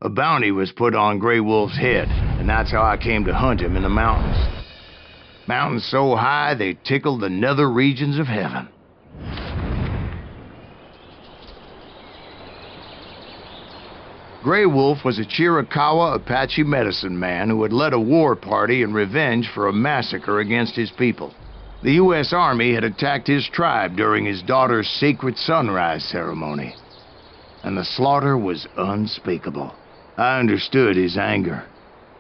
A bounty was put on Grey Wolf's head, and that's how I came to hunt him in the mountains. Mountains so high they tickled the nether regions of heaven. Grey Wolf was a Chiricahua Apache medicine man who had led a war party in revenge for a massacre against his people. The U.S. Army had attacked his tribe during his daughter's sacred sunrise ceremony, and the slaughter was unspeakable. I understood his anger,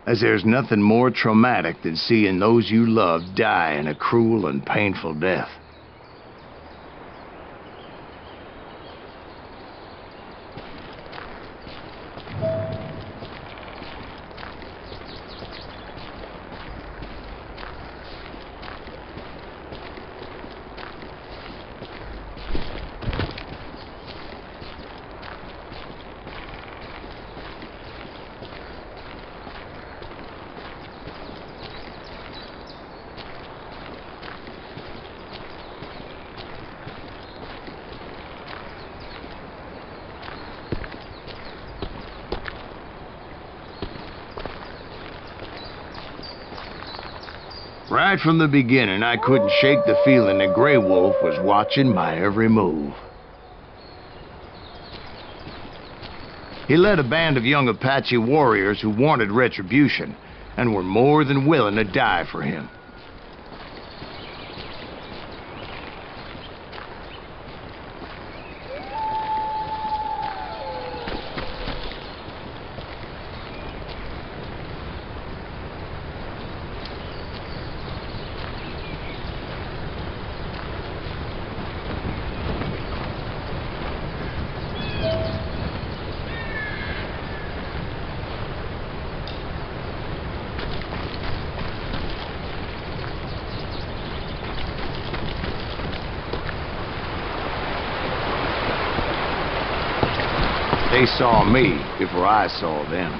as there's nothing more traumatic than seeing those you love die in a cruel and painful death. Right from the beginning, I couldn't shake the feeling that Grey Wolf was watching my every move. He led a band of young Apache warriors who wanted retribution and were more than willing to die for him. They saw me before I saw them.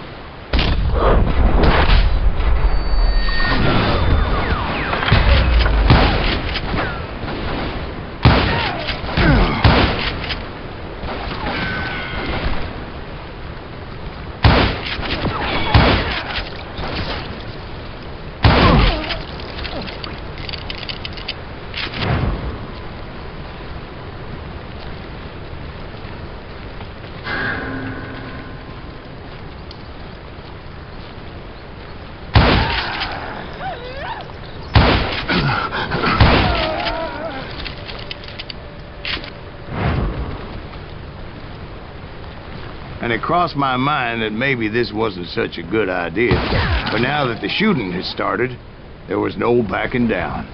And it crossed my mind that maybe this wasn't such a good idea. But now that the shooting had started, there was no backing down.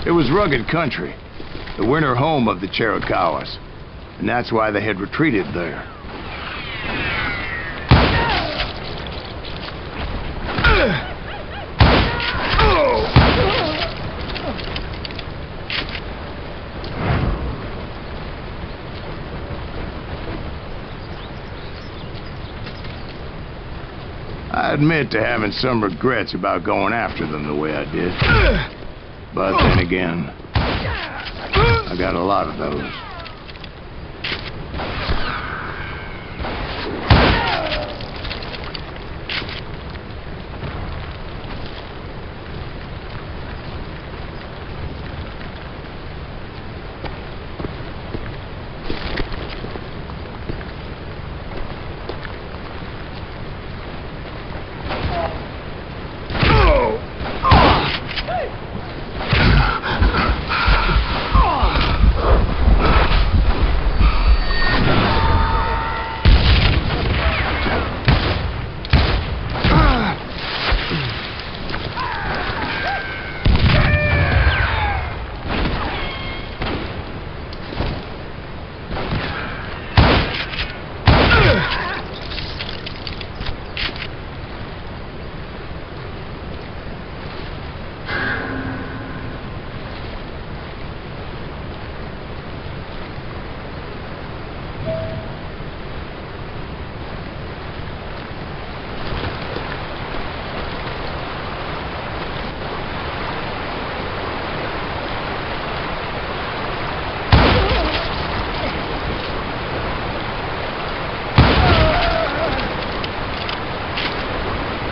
It was rugged country, the winter home of the Chiricahuas, and that's why they had retreated there. I admit to having some regrets about going after them the way I did. But then again, I got a lot of those.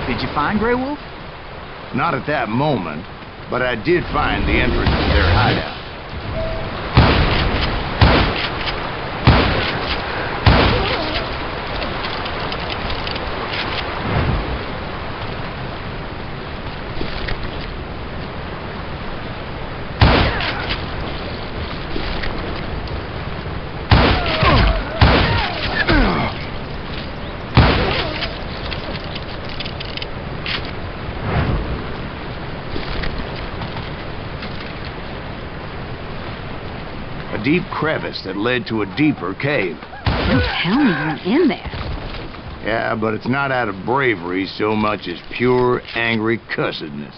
Did you find Grey Wolf? Not at that moment, but I did find the entrance to their hideout. A deep crevice that led to a deeper cave. Don't tell me you're in there. Yeah, but it's not out of bravery so much as pure, angry cussedness.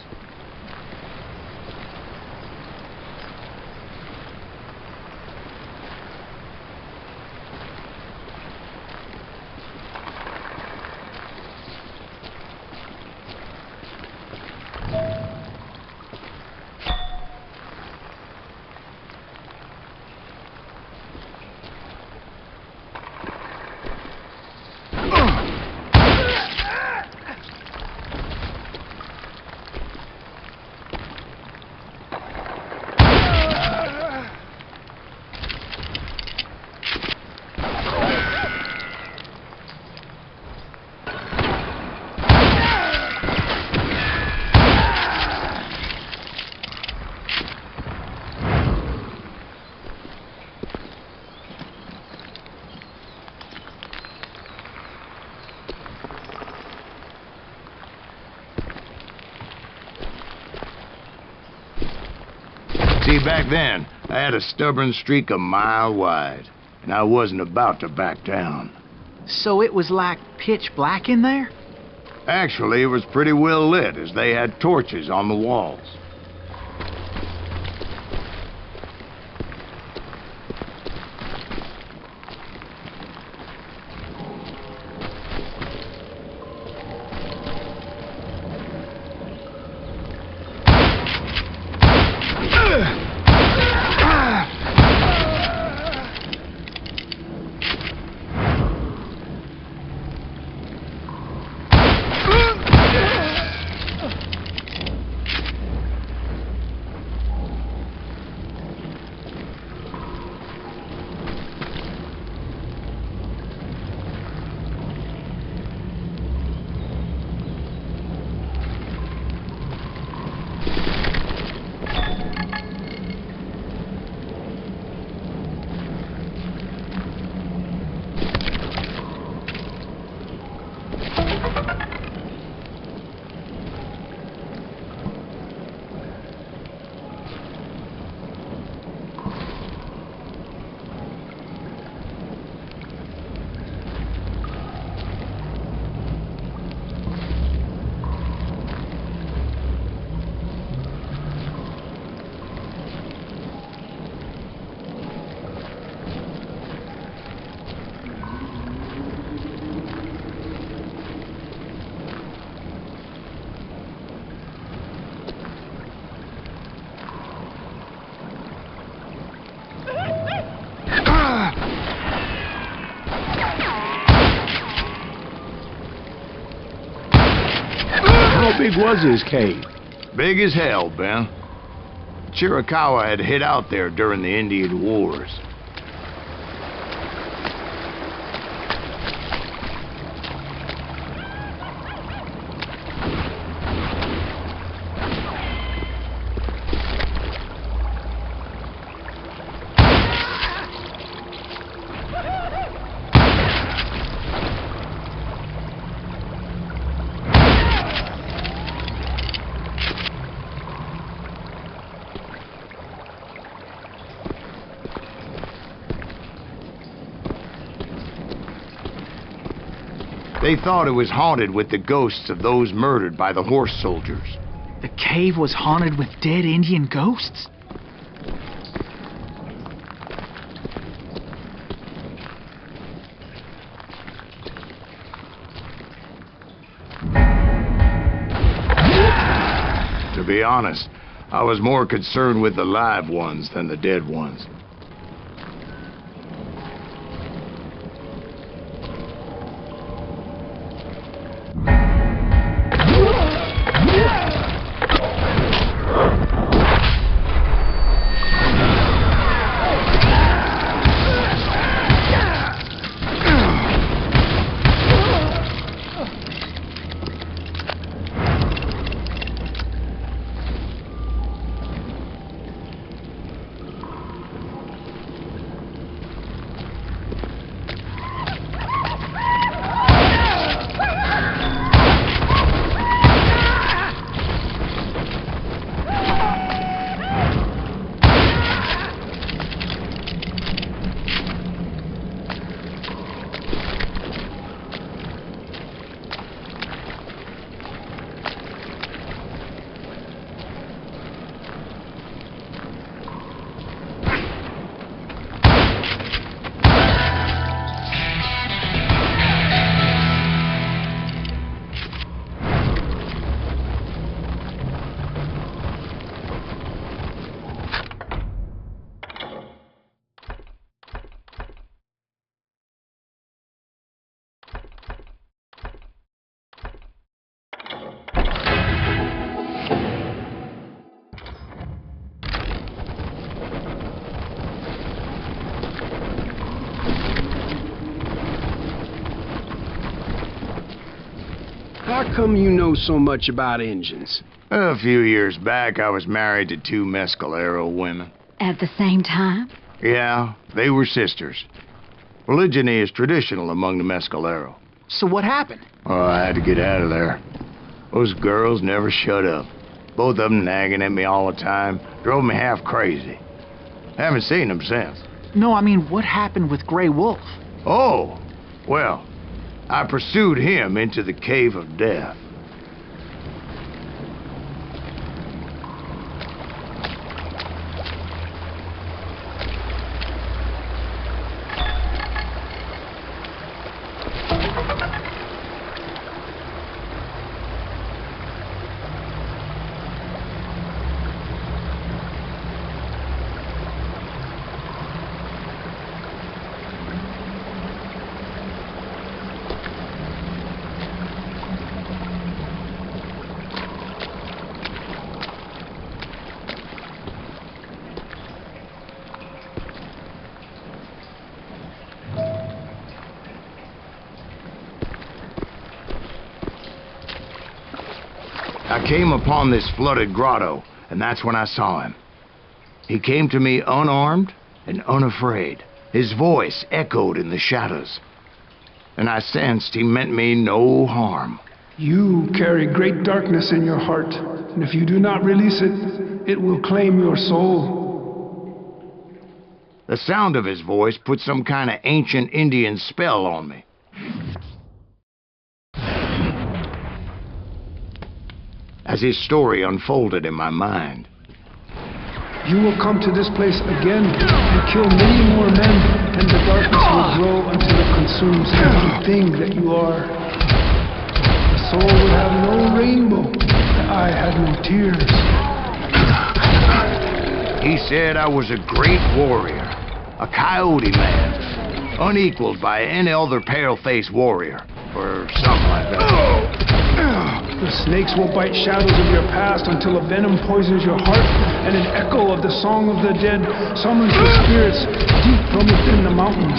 See, back then, I had a stubborn streak a mile wide, and I wasn't about to back down. So it was like pitch black in there? Actually, it was pretty well lit, as they had torches on the walls. big was his cave? Big as hell, Ben. Chiricahua had hid out there during the Indian Wars. They thought it was haunted with the ghosts of those murdered by the horse soldiers. The cave was haunted with dead Indian ghosts? To be honest, I was more concerned with the live ones than the dead ones. How come you know so much about engines? A few years back, I was married to two Mescalero women. At the same time? Yeah, they were sisters. Polygyny is traditional among the Mescalero. So what happened? Oh, I had to get out of there. Those girls never shut up. Both of them nagging at me all the time. Drove me half crazy. Haven't seen them since. No, I mean, what happened with Grey Wolf? Oh, well, I pursued him into the Cave of Death. I came upon this flooded grotto, and that's when I saw him. He came to me unarmed and unafraid. His voice echoed in the shadows, and I sensed he meant me no harm. You carry great darkness in your heart, and if you do not release it, it will claim your soul. The sound of his voice put some kind of ancient Indian spell on me. As his story unfolded in my mind. You will come to this place again and kill many more men, and the darkness will grow until it consumes everything that you are. The soul would have no rainbow, the eye had no tears. He said I was a great warrior, a coyote man, unequaled by any other pale-faced warrior, or something like that. The snakes will bite shadows of your past until a venom poisons your heart, and an echo of the song of the dead summons the spirits deep from within the mountains.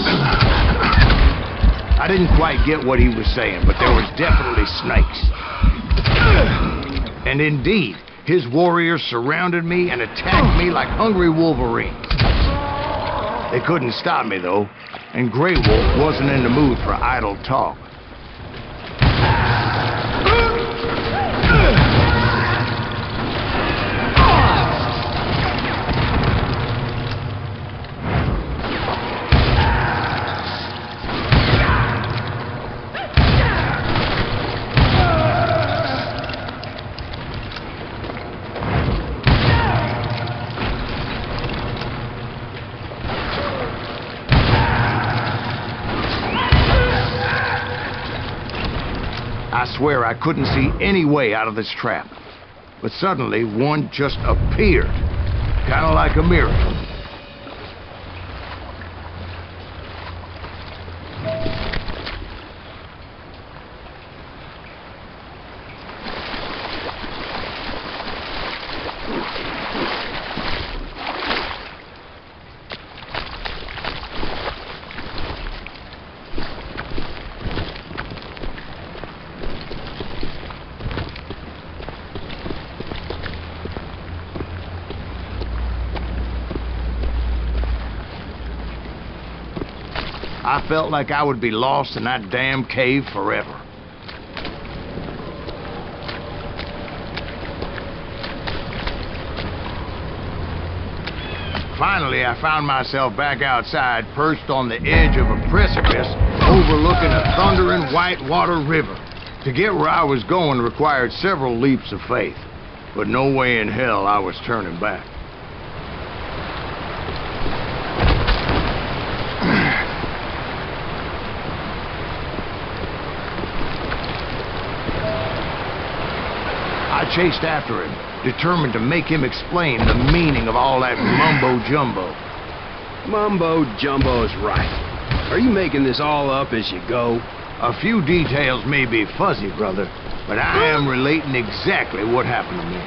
I didn't quite get what he was saying, but there was definitely snakes. And indeed, his warriors surrounded me and attacked me like hungry wolverines. They couldn't stop me, though, and Grey Wolf wasn't in the mood for idle talk. I swear I couldn't see any way out of this trap. But suddenly, one just appeared. Kind of like a miracle. I felt like I would be lost in that damn cave forever. Finally, I found myself back outside, perched on the edge of a precipice, overlooking a thundering whitewater river. To get where I was going required several leaps of faith, but no way in hell I was turning back. I chased after him, determined to make him explain the meaning of all that mumbo-jumbo. Mumbo-jumbo's right. Are you making this all up as you go? A few details may be fuzzy, brother, but I am relating exactly what happened to me.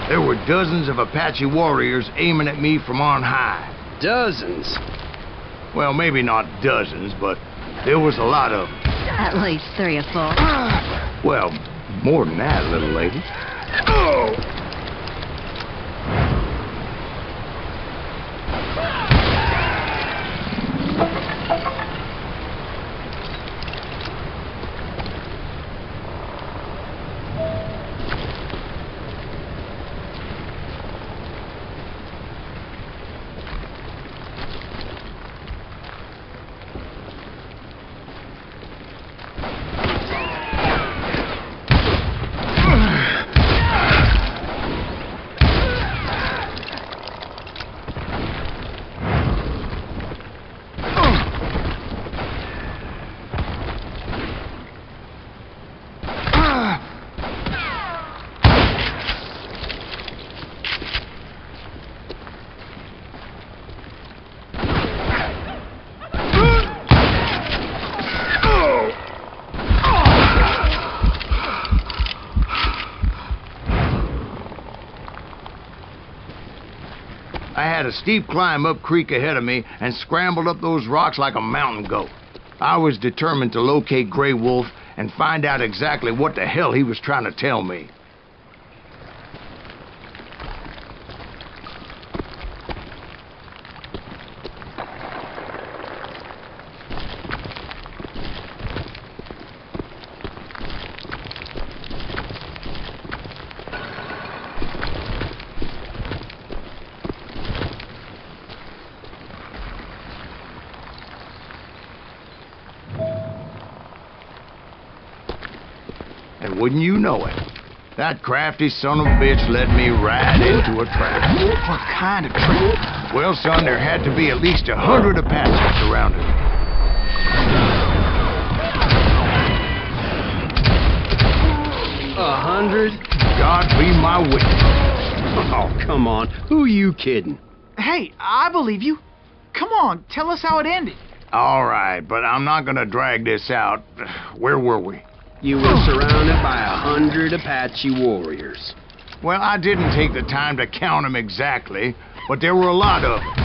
There were dozens of Apache warriors aiming at me from on high. Dozens? Well, maybe not dozens, but there was a lot of them. At least 3 or 4. Well, more than that, little lady. I had a steep climb up creek ahead of me and scrambled up those rocks like a mountain goat. I was determined to locate Grey Wolf and find out exactly what the hell he was trying to tell me. And wouldn't you know it, that crafty son of a bitch led me right into a trap. What kind of trap? Well, son, there had to be at least 100 Apaches surrounded me. 100? God be my witness. Oh, come on. Who are you kidding? Hey, I believe you. Come on, tell us how it ended. All right, but I'm not gonna drag this out. Where were we? You were surrounded by 100 Apache warriors. Well, I didn't take the time to count them exactly, but there were a lot of them.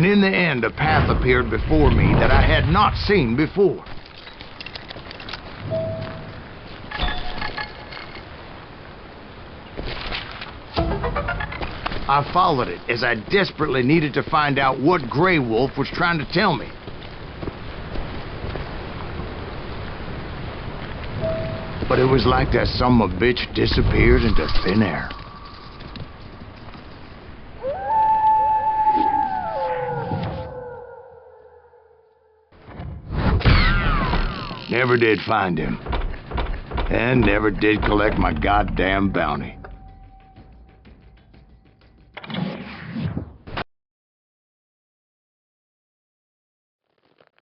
And in the end, a path appeared before me that I had not seen before. I followed it as I desperately needed to find out what Grey Wolf was trying to tell me. But it was like that son of a bitch disappeared into thin air. Never did find him. And never did collect my goddamn bounty.